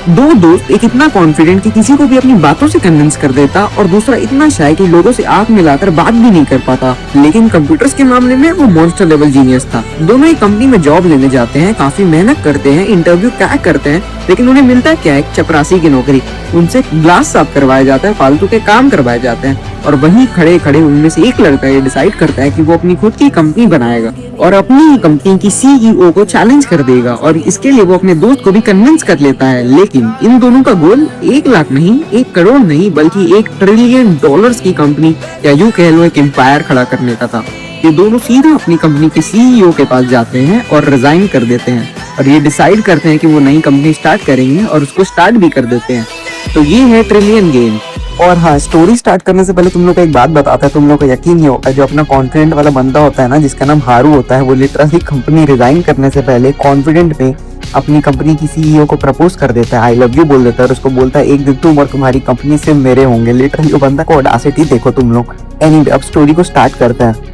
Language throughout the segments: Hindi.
दो दोस्त, एक इतना कॉन्फिडेंट कि किसी को भी अपनी बातों से कन्विंस कर देता और दूसरा इतना शाय कि लोगों से आंख मिलाकर बात भी नहीं कर पाता। लेकिन कंप्यूटर्स के मामले में वो मॉन्स्टर लेवल जीनियस था। दोनों ही कंपनी में जॉब लेने जाते हैं, काफी मेहनत करते हैं, इंटरव्यू क्रैक करते हैं, लेकिन उन्हें मिलता क्या है? एक चपरासी की नौकरी। उनसे ग्लास साफ करवाया जाता है, फालतू के काम करवाए जाते हैं और वहीं खड़े खड़े उनमें से एक लड़का ये डिसाइड करता है कि वो अपनी खुद की कंपनी बनाएगा और अपनी ही कंपनी की सीईओ को चैलेंज कर देगा और इसके लिए वो अपने दोस्त को भी कन्विंस कर लेता है। लेकिन इन दोनों का गोल 1 लाख नहीं, 1 करोड़ नहीं, बल्कि $1 ट्रिलियन की कंपनी या यूं कह लो एक एम्पायर खड़ा करने का था। ये दोनों सीधा अपनी कंपनी के सीईओ के पास जाते हैं और रिजाइन कर देते हैं और ये डिसाइड करते हैं कि वो नई कंपनी स्टार्ट करेंगे और उसको स्टार्ट भी कर देते हैं। तो ये है ट्रिलियन गेम। और हाँ, स्टोरी स्टार्ट करने से पहले तुम लोग को एक बात बताता है, तुम लोग को यकीन नहीं होगा, जो अपना कॉन्फिडेंट वाला बंदा होता है ना, जिसका नाम हारू होता है, वो लिटरली कंपनी रिजाइन करने से पहले कॉन्फिडेंट में अपनी कंपनी की सीईओ को प्रपोज कर देता है, आई लव यू बोल देता है और उसको बोलता है एक दिन तुम और तुम्हारी कंपनी से मेरे होंगे। लिटरली वो बंदा को ऑडासिटी देखो तुम लोग। एनीवे, अब स्टोरी को स्टार्ट करते हैं।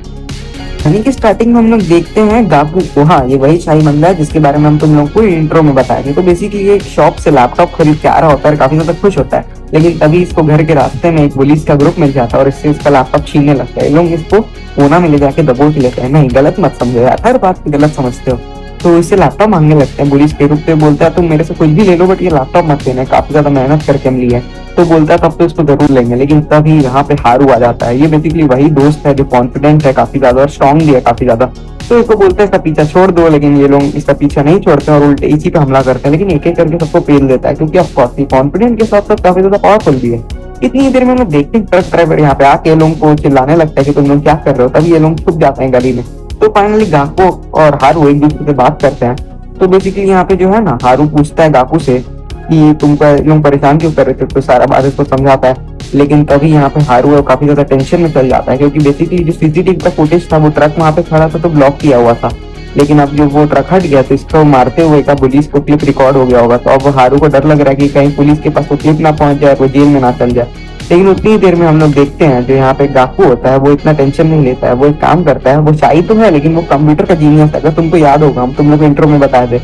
यानी कि स्टार्टिंग में हम लोग देखते हैं गाकू को। हाँ, ये वही शाही बंदा है जिसके बारे में हम तुम लोग को इंट्रो में बताया थे। तो बेसिकली ये एक शॉप से लैपटॉप खरीद के आ रहा होता है, काफी ज्यादा खुश होता है, लेकिन तभी इसको घर के रास्ते में एक पुलिस का ग्रुप मिल जाता है और इससे इसका लैपटॉप छीनने लगता है। ये लोग इसको कोना में ले जाके दबोच लेते हैं। नहीं, गलत मत समझो यार, हर बात की गलत समझते हो। तो इससे लैपटॉप मांगने लगते हैं पुलिस के रूप पे। बोलता है तुम मेरे से कुछ भी ले लो बट ये लैपटॉप मत लेना, काफी ज्यादा मेहनत करके हम लिए है। तो बोलता है तब तो इसको जरूर लेंगे। लेकिन तभी यहाँ पे हारू आ जाता है। ये बेसिकली वही दोस्त है जो कॉन्फिडेंट है काफी ज्यादा और स्ट्रॉन्ग भी है काफी ज्यादा। तो इसको बोलते हैं इसका पीछा छोड़ दो, लेकिन ये लोग इसका पीछा नहीं छोड़ते और उल्टे इसी पे हमला करते हैं। लेकिन एक एक करके सबको पेल देता है, क्योंकि ऑफकोर्स कॉन्फिडेंट के साथ साथ काफी ज्यादा पावरफुल भी है। इतनी देर में हम लोग देखते हैं ट्रक ड्राइवर यहाँ पे आके लोगों को चिल्लाने लगता है कि तुम लोग क्या कर रहे हो। तभी ये लोग छुप जाते हैं गली में। तो फाइनली गाकू और हारू एक दूसरे से बात करते हैं। तो बेसिकली यहाँ पे जो है ना, हारू पूछता है गाकू से कि तुमको लोग परेशान क्यों कर रहे थे, तो सारा बात इसको समझाता है। लेकिन तभी यहाँ पे हारू काफी ज्यादा टेंशन में चल जाता है, क्योंकि बेसिकली जो सीसीटीवी का फुटेज था वो ट्रक वहां पे खड़ा था तो ब्लॉक किया हुआ था। लेकिन अब जो वो ट्रक हट गया तो इसको मारते हुए का पुलिस को क्लिप रिकॉर्ड हो गया होगा। तो अब हारू को डर लग रहा है कि कहीं पुलिस के पास वो क्लिप ना पहुंच जाए, वो जेल में ना चल जाए। लेकिन उतनी देर में हम लोग देखते हैं जो यहाँ पे गाकू होता है वो इतना टेंशन नहीं लेता है। वो एक काम करता है, वो शाही तो है लेकिन वो कंप्यूटर का जीनियस है, अगर तुमको याद होगा हम तुम लोग इंट्रो में बताए थे।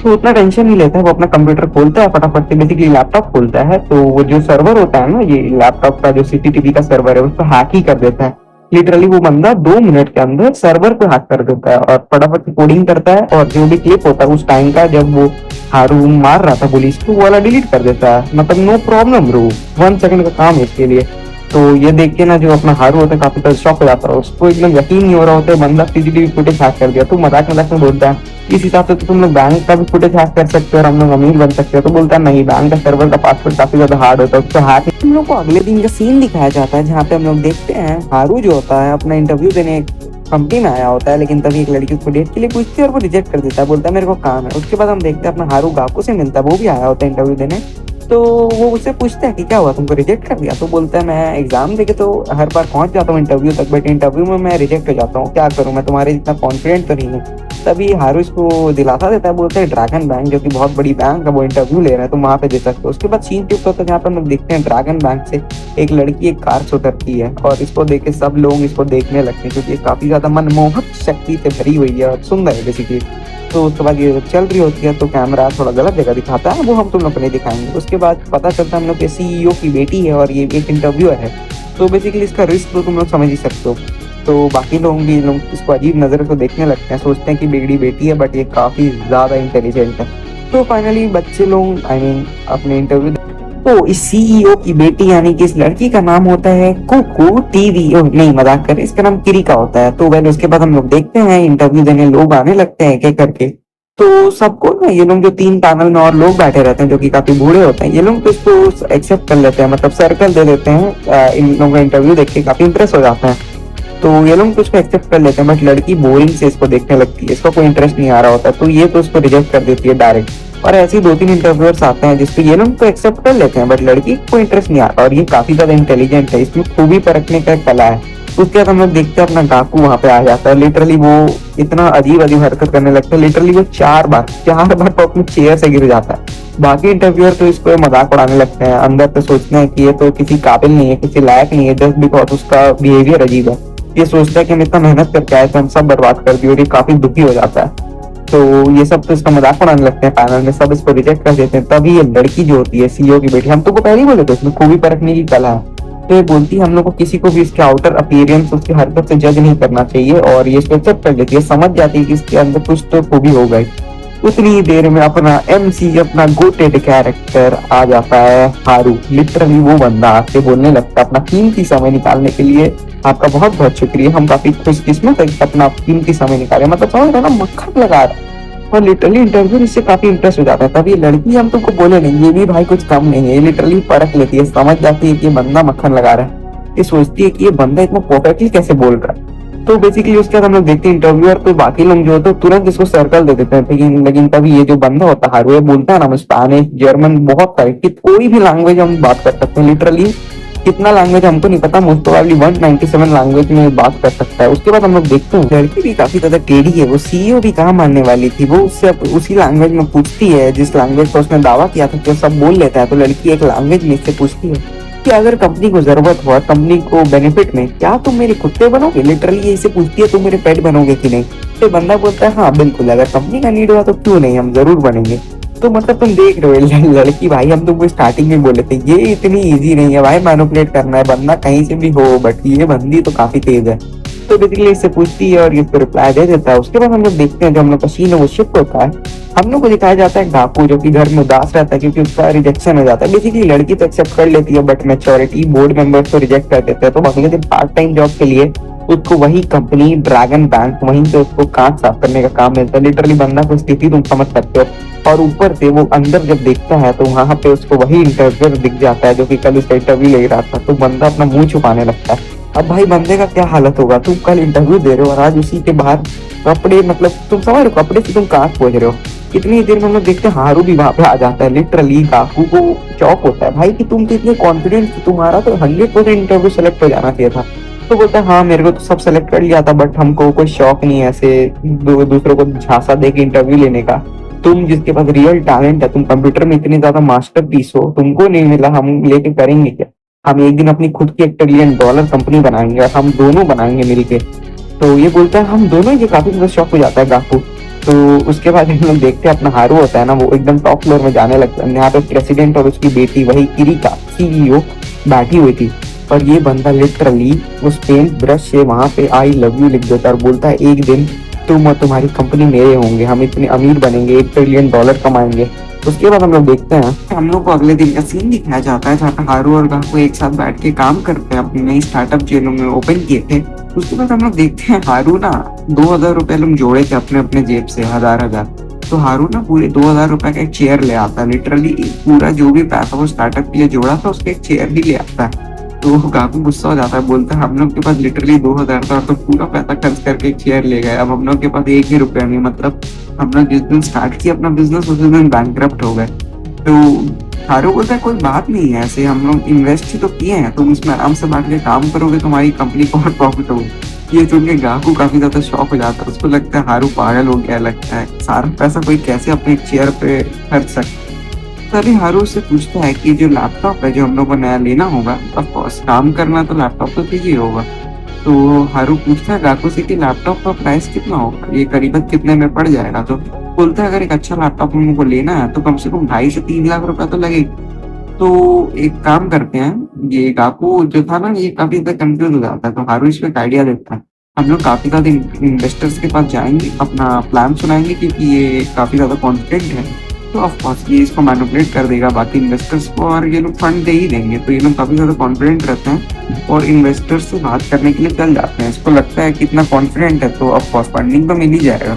तो उतना टेंशन नहीं लेता है, वो अपना कंप्यूटर खोलता है फटाफट से, बेसिकली लैपटॉप खोलता है। तो वो जो सर्वर होता है ना, ये लैपटॉप का जो सीसीटीवी का सर्वर है उसको हैक ही कर देता है। लिटरली वो बंदा 2 मिनट के अंदर सर्वर को हैक कर देता है और फटाफट से कोडिंग करता है और जो भी क्लिप होता है उस टाइम का जब वो हारू मार रहा था पुलिस को, वो वाला डिलीट कर देता है। मतलब नो प्रॉब्लम ब्रो, 1 सेकंड का काम है इसके लिए। तो ये देख के ना जो अपना हारू होता है काफी ज्यादा शॉक हो जाता है, उसको एकदम यकीन नहीं हो रहा होता है बंदा सीसीटीवी फुटेज हैक कर दिया। तो मजाक मजाक में बोलता है इस हिसाब से तो तुम लोग बैंक का भी फुटेज हैक कर सकते हो और हम लोग अमीर बन सकते हो। तो बोलता है नहीं, बैंक का सर्वर का पासवर्ड काफी ज्यादा हार्ड होता है, उसको हैक। हम लोग को अगले दिन का सीन दिखाया जाता है जहाँ पे हम लोग देखते हैं हारू जो होता है अपना इंटरव्यू देने कंपनी में आया होता है। लेकिन तभी एक लड़की उसको डेट के लिए पूछती है और वो रिजेक्ट कर देता है, बोलता है मेरे को काम है। उसके बाद हम देखते हैं अपना हारू गाकू से मिलता है, वो भी आया होता है इंटरव्यू देने। तो वो उससे पूछते हैं कि क्या हुआ, तुमको रिजेक्ट कर दिया। तो बोलता है मैं एग्जाम देके तो हर बार पहुंच जाता हूँ इंटरव्यू तक, बट इंटरव्यू में मैं रिजेक्ट हो जाता हूँ, क्या करूँ, मैं तुम्हारे जितना कॉन्फिडेंट तो नहीं हूँ। तभी हारू इसको दिलासा देता है, बोलता है ड्रैगन बैंक जो कि बहुत बड़ी बैंक है वो इंटरव्यू ले रहे हैं, तुम वहाँ पे दे सकते हो। उसके बाद सीन टिप्स होता है जहाँ पे हम लोग देखते हैं ड्रैगन बैंक से एक लड़की एक कार से उतरती है और इसको देख के सब लोग इसको देखने लगते हैं, क्योंकि काफी ज्यादा मनमोहक शक्ति से भरी हुई है और सुंदर है बेसिकली। तो उसके बाद ये चल रही होती है तो कैमरा थोड़ा गलत जगह दिखाता है, वो हम तुम लोग को नहीं दिखाएंगे। उसके बाद पता चलता है हम लोग के सीईओ की बेटी है और ये एक इंटरव्यूअर है। तो बेसिकली इसका रिस्क तो तुम लोग समझ ही सकते हो। तो बाकी लोग भी लोग इसको अजीब नजर से देखने लगते हैं, सोचते हैं कि बिगड़ी बेटी है, बट ये काफी ज्यादा इंटेलिजेंट है। तो फाइनली बच्चे लोग अपने इंटरव्यू। तो इस सीईओ की बेटी यानी कि इस लड़की का नाम होता है कुकू टीवी, नहीं मजाक कर, इसका नाम किरिका होता है। तो वेल उसके बाद हम लोग देखते हैं इंटरव्यू देने लोग आने लगते हैं एक करके। तो सबको ना ये लोग जो 3 पैनल में और लोग बैठे रहते हैं जो कि काफी बूढ़े होते हैं, ये लोग तो इसको एक्सेप्ट कर लेते हैं, मतलब सर्कल दे देते हैं। इन लोगों का इंटरव्यू देख के काफी इंटरेस्ट हो जाता है, तो ये लोग तो इसको एक्सेप्ट कर लेते हैं। बट लड़की बोरिंग से इसको देखने लगती है, इसको कोई इंटरेस्ट नहीं आ रहा होता, तो ये तो इसको रिजेक्ट कर देती है डायरेक्ट। और ऐसे 2-3 इंटरव्यूअर्स आते हैं जिसपे ये लोग तो एक्सेप्ट कर लेते हैं, बट लड़की को इंटरेस्ट नहीं आता और ये काफी ज्यादा इंटेलिजेंट है, इसमें खूबी परखने का कला है। उसके बाद हम लोग देखते हैं अपना गाकू वहां पे आ जाता है। लिटरली वो इतना अजीब अजीब हरकत करने लगता है, लिटरली वो 4 बार तो अपनी चेयर से गिर जाता है। बाकी इंटरव्यूअर तो इसको मजाक उड़ाने लगते हैं, अंदर तो सोचते हैं कि ये तो किसी काबिल नहीं है, किसी लायक नहीं है, जस्ट बिकॉज उसका बिहेवियर अजीब है। ये सोचता है कि हम इतना मेहनत करके आए तो हम सब बर्बाद कर दिए, और ये काफी दुखी हो जाता है। तो ये सब तो इसका मजाक बनाने लगते हैं, पैनल में सब इसको रिजेक्ट कर देते हैं। तभी ये लड़की जो होती है सीईओ की बेटी, हम तुमको पहले ही बोले थे इसमें खूबी परखने की कला है, तो ये बोलती है हम लोग को किसी को भी इसके आउटर अपीयरेंस उसकी हरकत से जज नहीं करना चाहिए, और ये इसको एक्सेप्ट कर लेती है, समझ जाती है कि इसके अंदर कुछ तो खूबी हो गई। उतनी ही देर में अपना एमसी, अपना गोटेड कैरेक्टर आ जाता है हारू। लिटरली वो बंदा आके बोलने लगता है अपना कीमती समय निकालने के लिए आपका बहुत बहुत शुक्रिया, हम काफी खुशकिस्मत है कि अपना कीमती समय निकाले, मतलब समझ रहे ना, मक्खन लगा रहा है। और लिटरली इंटरव्यू इससे काफी इंटरेस्ट हो जाता है। तभी लड़की, हम तुमको बोले नहीं, ये भी भाई कुछ कम नहीं है, ये लिटरली परख लेती है, समझ जाती है कि ये बंदा मक्खन लगा रहा है, ये सोचती है कि ये बंदा इतना परफेक्टली कैसे बोल रहा है। तो बेसिकली उसके बाद हम लोग देखते हैं इंटरव्यूअर तो बाकी लोग जो होते हैं तुरंत इसको सर्कल दे देते हैं, लेकिन तभी ये जो बंदा होता है हारू, ये बोलता है ना, स्पेनिश, जर्मन, बहुत सारे, कि कोई भी लैंग्वेज हम बात कर सकते हैं। लिटरली कितना लैंग्वेज हमको नहीं पता, मोस्ट प्रोबेबली 197 लैंग्वेज में बात कर सकता है। उसके बाद हम लोग देखते हैं लड़की भी काफी ज्यादा टेढ़ी है, वो सीईओ भी कहाँ मानने वाली थी, वो उससे उसी लैंग्वेज में पूछती है जिस लैंग्वेज को उसने दावा किया था कि सब बोल लेता है। तो लड़की एक लैंग्वेज में इससे पूछती है कि अगर कंपनी को जरूरत हो, कंपनी को बेनिफिट में, क्या तुम मेरे कुत्ते बनोगे? लिटरली ये इसे पूछती है तुम मेरे पेट बनोगे कि नहीं? तो बंदा बोलता है हाँ बिल्कुल, अगर कंपनी का नीड हुआ तो क्यों नहीं, हम जरूर बनेंगे। तो मतलब तुम देख रहे हो लड़की भाई, हम तुमको स्टार्टिंग में बोले थे ये इतनी इजी नहीं है भाई मैनिपुलेट करना है, बंदा कहीं से भी हो, बट ये बंदी तो काफी तेज है। तो बेसिकली इससे पूछती है और ये रिप्लाई दे देता है। उसके बाद हम लोग देखते हैं जो हम लोग का सीन है वो शिफ्ट होता है। हम लोग को दिखाया जाता है गाकू जो कि घर में उदास रहता है क्योंकि उसका रिजेक्शन हो जाता है। बेसिकली लड़की तो एक्सेप्ट कर लेती है बट मैच्योरिटी बोर्ड मेंबर्स को रिजेक्ट कर देते हैं। तो अगले दिन पार्ट टाइम जॉब के लिए उसको वही कंपनी ड्रैगन बैंक, वहीं पे उसको कांच साफ करने का काम मिलता है। लिटरली बंदा को स्थिति तुम समझ सकते हो। और ऊपर से वो अंदर जब देखता है तो वहां पे उसको वही इंटरव्यूअर दिख जाता है जो कि कल उसका इंटरव्यू ले रहा था। तो बंदा अपना मुंह छुपाने लगता है। अब भाई बंदे का क्या हालत होगा, तुम कल इंटरव्यू दे रहे हो और आज उसी के बाहर कपड़े, मतलब तुम समझ रहे हो, कपड़े से तुम कांच पहुंच रहे हो। इतनी देर में हम लोग देखते हैं हारू भी वहां पे आ जाता है। लिटरली गाकू को चौक होता है भाई कि तुम तो इतने कॉन्फिडेंट, तुम्हारा तो 100% इंटरव्यू सेलेक्ट हो जाना चाहिए था। तो बोलता है हाँ मेरे को तो सब सेलेक्ट कर लिया था बट हमको कोई शौक नहीं है ऐसे दूसरों को झांसा दे के इंटरव्यू लेने का। तुम जिसके पास रियल टैलेंट है, तुम कंप्यूटर में इतने ज्यादा मास्टर पीस हो, तुमको नहीं मिला, हम लेके करेंगे क्या? हम एक दिन अपनी खुद की $1 ट्रिलियन कंपनी बनाएंगे और हम दोनों बनाएंगे मिलके। तो ये बोलता है हम दोनों, ये काफी ज्यादा शौक हो जाता है गाकू। तो उसके बाद हम लोग देखते हैं अपना हारू होता है ना, वो एकदम टॉप फ्लोर में जाने लगता है। यहाँ पे प्रेसिडेंट और उसकी बेटी, वही किरिका सीईओ, बैठी हुई थी। और ये बंदा लिटरली उस पेंट ब्रश से वहां पे आई लव यू लिख देता है और बोलता है एक दिन तुम और तुम्हारी कंपनी मेरे होंगे, हम इतने अमीर बनेंगे, $1 ट्रिलियन कमाएंगे। उसके बाद हम लोग देखते हैं, हम लोग को अगले दिन का सीन दिखाया जाता है जहाँ पे हारू और गाकू एक साथ बैठ के काम करते हैं अपनी नई स्टार्टअप जो लोग ओपन किए थे। उसके बाद हम लोग देखते हैं हारू ना 2000 रुपए लोग जोड़े थे अपने अपने जेब से, हजार। तो हारू ना पूरे 2000 रुपए का एक चेयर ले आता है। लिटरली पूरा जो भी पैसा वो स्टार्टअप के लिए जोड़ा था उसका एक चेयर भी ले आता है। तो गाकू गुस्सा हो जाता है, बोलता है हम लोग के पास लिटरली 2000 था तो पूरा पैसा खर्च करके एक चेयर ले गए, अब हम लोग के पास एक ही रुपया नहीं, मतलब हम लोग जिस दिन स्टार्ट किया अपना बिजनेस उस दिन बैंकक्रप्ट हो गए। तो हारू बोलता है कोई बात नहीं है, ऐसे हम लोग इन्वेस्ट ही तो किए हैं, तुम इसमें आराम से बैठ के काम करोगे, तुम्हारी कंपनी को और प्रॉफिट होगा। ये सुन के गाकू काफी ज्यादा शॉक हो जाता है, उसको लगता है हारू पागल हो गया, लगता है सारा पैसा कोई कैसे अपने चेयर पे खर्च सकता। तभी हारू से पूछता है कि जो लैपटॉप है जो हम लोग को नया लेना होगा, ऑफ कोर्स काम करना तो लैपटॉप तो चाहिए होगा। तो हारू पूछता है गाकू से कि लैपटॉप का प्राइस कितना होगा, ये करीबन कितने में पड़ जाएगा। तो बोलता है अगर एक अच्छा लैपटॉप हम लोग को लेना है तो कम से कम 2.5 से 3 लाख रुपए तो लगेगा। तो एक काम करते हैं, ये गाकू जो था ना ये काफी ज्यादा कंफ्यूज हो जाता है। तो हारू इस पे एक आइडिया देता है, हम लोग काफी ज्यादा इन्वेस्टर्स के पास जाएंगे, अपना प्लान सुनाएंगे क्योंकि ये काफी ज्यादा कॉन्फिडेंट है। तो ऑफ कोर्स ये इसको मैनिपुलेट कर देगा बाकी इन्वेस्टर्स को और ये लोग फंड दे ही देंगे। तो ये लोग काफी ज्यादा कॉन्फिडेंट रहते हैं और इन्वेस्टर्स से बात करने के लिए चल जाते हैं। इसको लगता है कि इतना कॉन्फिडेंट है तो ऑफ कोर्स फंडिंग तो मिल ही जाएगा।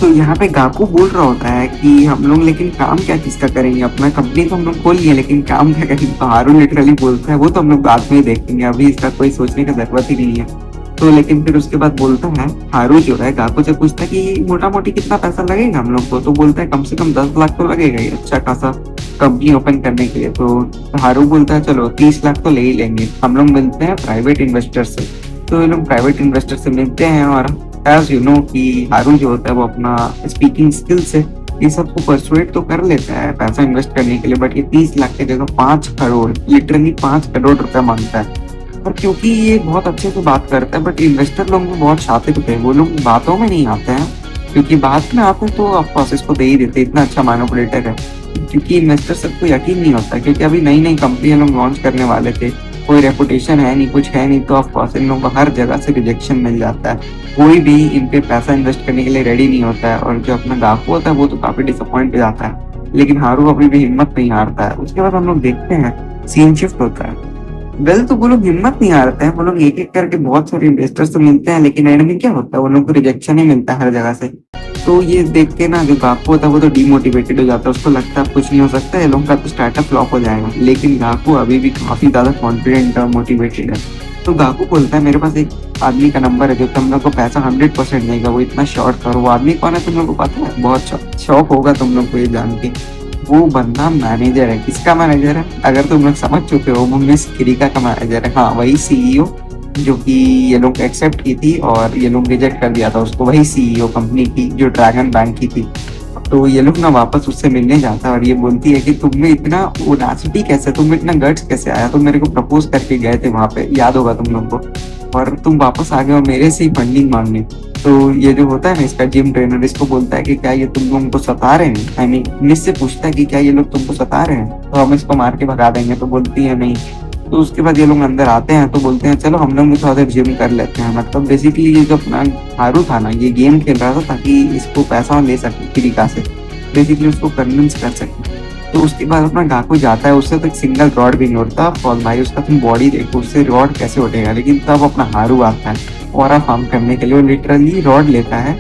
तो यहाँ पे गाकू बोल रहा होता है कि हम लोग लेकिन काम क्या किसका करेंगे, अपना कंपनी तो हम लोग खोल लिए लेकिन काम क्या करेंगे। तो हारू लिटरली बोलता है वो तो हम लोग बाद में ही देखेंगे, अभी इसका कोई सोचने की जरूरत ही नहीं है। तो लेकिन फिर उसके बाद बोलता है हारू जो है गाकू से पूछता है कि मोटा मोटी कितना पैसा लगेगा हम लोग को। तो बोलता है कम से कम 10 लाख तो लगेगा ये अच्छा खासा कंपनी ओपन करने के लिए। तो हारू बोलता है चलो 30 लाख तो ले ही लेंगे। हम लोग मिलते हैं प्राइवेट इन्वेस्टर से। तो ये लोग प्राइवेट इन्वेस्टर से मिलते हैं और एज यू नो कि हारू जो होता है वो अपना स्पीकिंग स्किल से ये सबको परसुएट तो कर लेता है पैसा इन्वेस्ट करने के लिए, बट ये 30 लाख की जगह 5 करोड़, लिटरली 5 करोड़ रुपया मांगता है। और क्योंकि ये बहुत अच्छे से बात करता है बट इन्वेस्टर लोग भी बहुत शातिर थे, वो लोग बातों में नहीं आते हैं, क्योंकि बात में आते तो ऑफकोर्स इसको दे ही देते, इतना अच्छा मैनिपुलेटर है। क्योंकि इन्वेस्टर सबको यकीन नहीं होता, क्योंकि अभी नई नई कंपनी लोग लॉन्च करने वाले थे, कोई रेपुटेशन है नहीं, कुछ है नहीं, तो ऑफकोर्स इन लोगों को हर जगह से रिजेक्शन मिल जाता है। कोई भी इन पे पैसा इन्वेस्ट करने के लिए रेडी नहीं होता है, और जो अपना गाकू होता है वो तो काफी डिसअपॉइंट हो जाता है। लेकिन हारू अभी भी हिम्मत नहीं हारता है। उसके बाद हम लोग देखते हैं सीन शिफ्ट होता है। वेल तो वो लोग हिम्मत नहीं हारते हैं, वो लोग एक एक करके बहुत सारे इन्वेस्टर्स तो मिलते हैं, लेकिन एंड में क्या होता है, वो लोग को रिजेक्शन ही मिलता है हर जगह से। तो ये देख के ना जो गाकू होता है वो तो डीमोटिवेटेड हो जाता है, उसको लगता है कुछ नहीं हो सकता है, लोगों का तो स्टार्टअप फ्लॉप हो जाएगा। लेकिन गाकू अभी भी काफी ज्यादा कॉन्फिडेंट और मोटिवेटेड है। तो गाकू बोलता है मेरे पास एक आदमी का नंबर है जो तुम लोग को पैसा 100% देगा, वो इतना शॉर्ट करो। वो आदमी कौन है तुम लोग को पता है? बहुत शौक होगा तुम लोग को ये जान के। वो बंदा मैनेजर है। किसका मैनेजर है? अगर तुम लोग समझ चुके हो, वो मिस क्रिका का मैनेजर है। हाँ, वही सीईओ जो कि ये लोग एक्सेप्ट की थी और ये लोग रिजेक्ट कर दिया था उसको, वही सीईओ कंपनी की जो ड्रैगन बैंक की थी। तो ये लोग ना वापस उससे मिलने जाता है और ये बोलती है कि तुम में इतना ओडासिटी कैसे, तुम में इतना गट्स कैसे आया, तुम मेरे को प्रपोज करके गए थे वहां पे, याद होगा तुम लोग को, और तुम वापस आ गए हो मेरे से ही फंडिंग मांगने। तो ये जो होता है ना इसका जिम ट्रेनर, इसको बोलता है कि क्या ये तुम लोगों को सता रहे हैं, आई मीन मिस से पूछता है कि क्या ये लोग तुमको सता रहे हैं, तो हम इसको मार के भगा देंगे। तो बोलती है नहीं। तो उसके बाद ये लोग अंदर आते हैं तो बोलते हैं चलो हम लोग भी थोड़ा देर जिम कर लेते हैं। मतलब बेसिकली ये जो अपना हारू था ना, ये गेम खेल रहा था ताकि इसको पैसा ले सके क्रिका से, बेसिकली उसको कन्विंस कर सके। तो उसके बाद अपना गाकू जाता है, उससे तो एक सिंगल रॉड भी नहीं उठता। और भाई उसका तुम बॉडी देखो, उससे रॉड कैसे उठेगा। लेकिन तब अपना हारू आता है और फार्म करने के लिए, वो लिटरली रॉड लेता है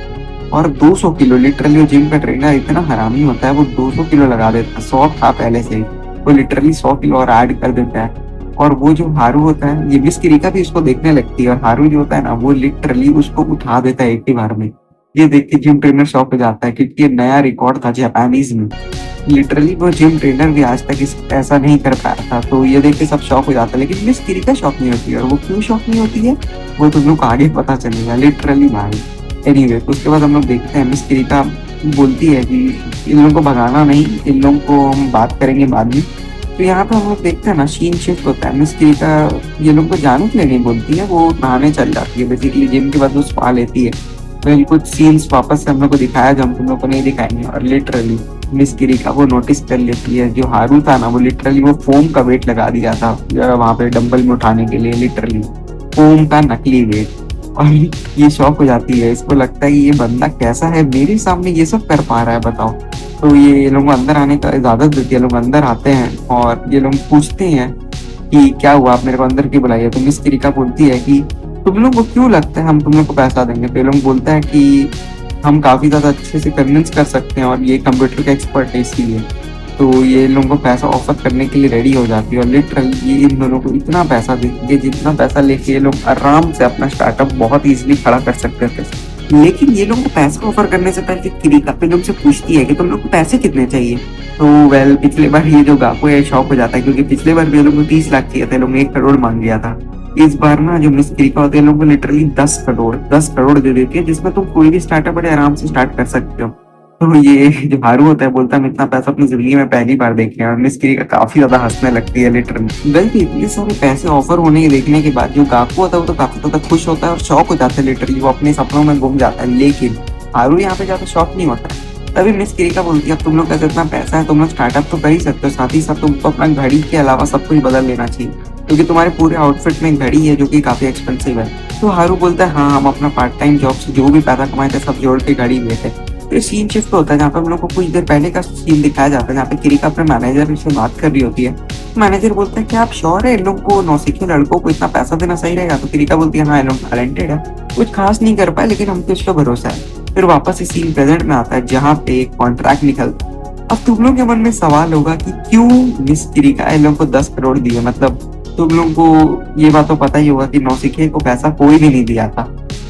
और 200 किलो, लिटरली वो जिम का ट्रेनर इतना हरामी होता है, वो 200 किलो लगा देता है। 100 था पहले से ही, वो लिटरली 100 किलो और ऐड कर देता है। और वो जो हारू होता है, ये मिस क्रिका भी उसको देखने लगती है, और हारू जो होता है ना वो लिटरली उसको उठा देता है एक ही बार में। ये देख के जिम ट्रेनर शॉक हो जाता है, क्योंकि ये नया रिकॉर्ड था जापानीज में। लिटरली वो जिम ट्रेनर भी आज तक ऐसा नहीं कर पाया था। तो ये देख के सब शॉक हो जाता है, लेकिन मिस क्रिका शॉक नहीं होती है। और वो क्यों शॉक नहीं होती है वो तुम लोग को आगे पता चलेगा, लिटरली भाई। एनीवे, तो उसके बाद हम लोग देखते हैं मिस क्रिका बोलती है कि इन लोगों को भगाना नहीं, इन लोगों को हम बात करेंगे बाद में। तो यहाँ पे हम लोग देखते हैं ना सीन शिफ्ट होता है। मिस क्रिका ये लोग को जाने के लिए नहीं बोलती है, वो नहाने चल जाती है। बेसिकली जिम के बाद वो स्पा लेती है। तो कुछ सीन्स वापस से हम लोग को दिखाया जो हम तुम लोग को नहीं दिखाएंगे। और लिटरली मिस क्रिका वो नोटिस कर लेती है, जो हारू था ना वो लिटरली वो फोम का वेट लगा दिया था वहां पे डंबल में उठाने के लिए, लिटरली फोम का नकली वेट। और ये शॉक हो जाती है, इसको लगता है कि ये बंदा कैसा है, मेरे सामने ये सब कर पा रहा है, बताओ। तो ये लोग अंदर आने का इजाजत देती है। लोग अंदर आते हैं और ये लोग पूछते हैं कि क्या हुआ, आप मेरे को अंदर क्यों बुलाइए। तो मिस क्रिका बोलती है कि तुम लोग को क्यों लगता है हम तुम लोग को पैसा देंगे। तो ये लोग बोलता है कि हम काफी ज्यादा अच्छे से कन्विंस कर सकते हैं और ये कंप्यूटर का एक्सपर्ट है इसीलिए। तो ये लोगों को पैसा ऑफर करने के लिए रेडी हो जाती है। और लिटरली ये इन दोनों को इतना पैसा देती है जितना पैसा लेके ये लोग आराम से अपना स्टार्टअप बहुत इजीली खड़ा कर सकते थे। लेकिन ये लोग को पैसा ऑफर करने से पहले क्रिका पे लोग से पूछती है कि तुम लोग को पैसे कितने चाहिए। तो वेल पिछले बार ये जो गाकू है शॉक हो जाता है, क्योंकि पिछले बार भी ये लोग को 30 लाख चाहिए थे, लोग 1 करोड़ मांग लिया था। इस बार ना जो मिस क्रिका होती है लोगों को लिटरली 10 करोड़ दे देती है, जिसमें तुम कोई भी स्टार्टअप बड़े आराम से स्टार्ट कर सकते हो। तो ये जो हारू होता है बोलता है मैं इतना पैसा अपनी जिंदगी में पहली बार देख रहा हूँ। मिस क्रिका काफी ज्यादा हंसने लगती है लिटरली। वेल इतने सारे पैसे ऑफर होने के देखने के बाद जो गाकू होता है वो तो काफी ज्यादा खुश होता है और शॉक हो जाता है, लिटरली वो अपने सपनों में गुम जाता है। लेकिन हारू यहाँ पे ज्यादा शॉक नहीं होता है। तभी मिस क्रिका बोलती है अब तुम लोग का इतना पैसा है, तुम लोग स्टार्टअप तो कर ही सकते हो, साथ ही साथ तुमको अपना घड़ी के अलावा सब कुछ बदल लेना चाहिए, क्योंकि तुम्हारे पूरे आउटफिट में घड़ी है जो कि काफी एक्सपेंसिव है। तो हारू बोलता है हाँ हम अपना पार्ट टाइम जॉब से जो भी पैसा कमाए थे सब जोड़ के घड़ी लेते। तो सीन शिफ्ट होता है जहाँ पे हम लोग को कुछ देर पहले का सीन दिखाया जाता है, जहाँ पे क्रिका अपने मैनेजर से बात कर रही होती है। मैनेजर बोलता है कि आप श्योर है इन लोग को नौसिखिए लड़कों को इतना पैसा देना सही रहेगा। तो क्रिका बोलती है हाँ इन लोग टैलेंटेड है, कुछ खास नहीं कर पाए लेकिन हमको इस पर भरोसा है। फिर वापस से सीन प्रेजेंट में आता है जहाँ पे एक कॉन्ट्रैक्ट निकलता है। अब तुम लोग के मन में सवाल होगा कि क्यों मिस क्रिका इन लोग को 10 करोड़ दिए। मतलब तुम लोग को ये बात तो पता ही होगा कि नौसिखिए को पैसा कोई भी नहीं दिया था,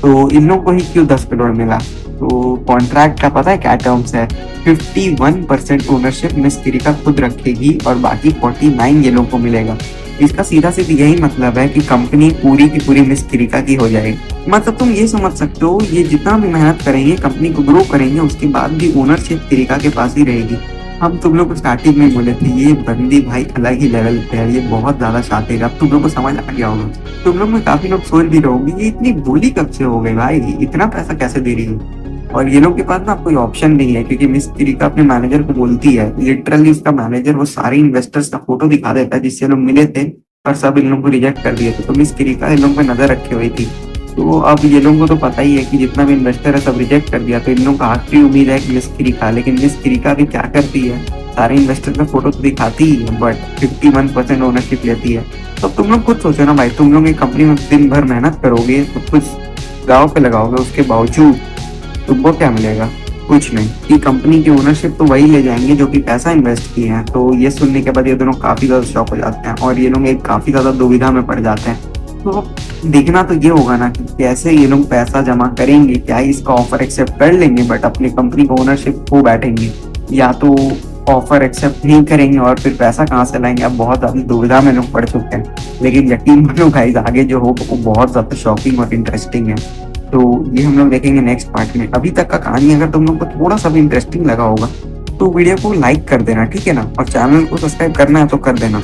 तो इन लोग को ही क्यों 10 करोड़ मिला। तो कॉन्ट्रैक्ट का पता है क्या टर्म्स है? 51% ओनरशिप मिस क्रिका खुद रखेगी और बाकी 49 ये लोग को मिलेगा। इसका सीधा सीधा यही मतलब है कि कंपनी पूरी की पूरी मिस क्रिका की हो जाएगी। मतलब तुम ये समझ सकते हो ये जितना भी मेहनत करेंगे कंपनी को ग्रो करेंगे उसके बाद भी ओनरशिप क्रिका के पास ही रहेगी। हम तुम लोग को स्टार्टिंग में बोले थे ये बंदी भाई अलग ही लेवल पे है, ये बहुत ज्यादा शातिर है। अब तुम लोग को समझ आ गया होगा। तुम लोग में काफी लोग सोच भी रहोगे ये इतनी भोली कब से हो गई भाई, इतना पैसा कैसे दे रही है। और ये लोग के पास ना कोई ऑप्शन नहीं है, क्योंकि मिस क्रिका अपने मैनेजर को बोलती है, लिटरली उसका मैनेजर वो सारे इन्वेस्टर्स का फोटो दिखा देता है जिससे लोग मिले थे, पर सब इन लोगों को रिजेक्ट कर दिए थे। तो मिस क्रिका इन लोगों पे नजर रखी हुई थी। तो अब ये लोगों को तो पता ही है कि जितना भी इन्वेस्टर है सब रिजेक्ट कर दिया, तो इन लोगों को आखिरी उम्मीद है कि मिस क्रिका, लेकिन मिस क्रिका भी क्या करती है, सारे इन्वेस्टर का फोटो तो दिखाती ही है बट 51% ओनरशिप लेती है। तो तुम लोग खुद सोचो ना भाई, तुम लोग एक कंपनी में दिन भर मेहनत करोगे, तो कुछ गाँव पे लगाओगे, उसके बावजूद तुमको क्या मिलेगा? कुछ नहीं। कि कंपनी की ओनरशिप तो वही ले जाएंगे जो कि पैसा इन्वेस्ट किए हैं। तो ये सुनने के बाद ये दोनों काफी ज्यादा शॉक हो जाते हैं और ये लोग एक काफी ज्यादा दुविधा में पड़ जाते हैं। तो देखना तो ये होगा ना कि कैसे ये लोग पैसा जमा करेंगे, क्या इसका ऑफर एक्सेप्ट कर लेंगे बट अपनी कंपनी को ओनरशिप खो बैठेंगे, या तो ऑफर एक्सेप्ट नहीं करेंगे और फिर पैसा कहाँ से लाएंगे। अब बहुत ज्यादा दुविधा में लोग पड़ चुके हैं। लेकिन यकीन मानो गाइस, आगे जो होगा वो बहुत ज्यादा शॉकिंग और इंटरेस्टिंग है। तो ये हम लोग देखेंगे नेक्स्ट पार्ट में। अभी तक का कहानी अगर तुम लोग को थोड़ा सा भी इंटरेस्टिंग लगा होगा तो वीडियो को लाइक कर देना, ठीक है ना, और चैनल को सब्सक्राइब करना है तो कर देना।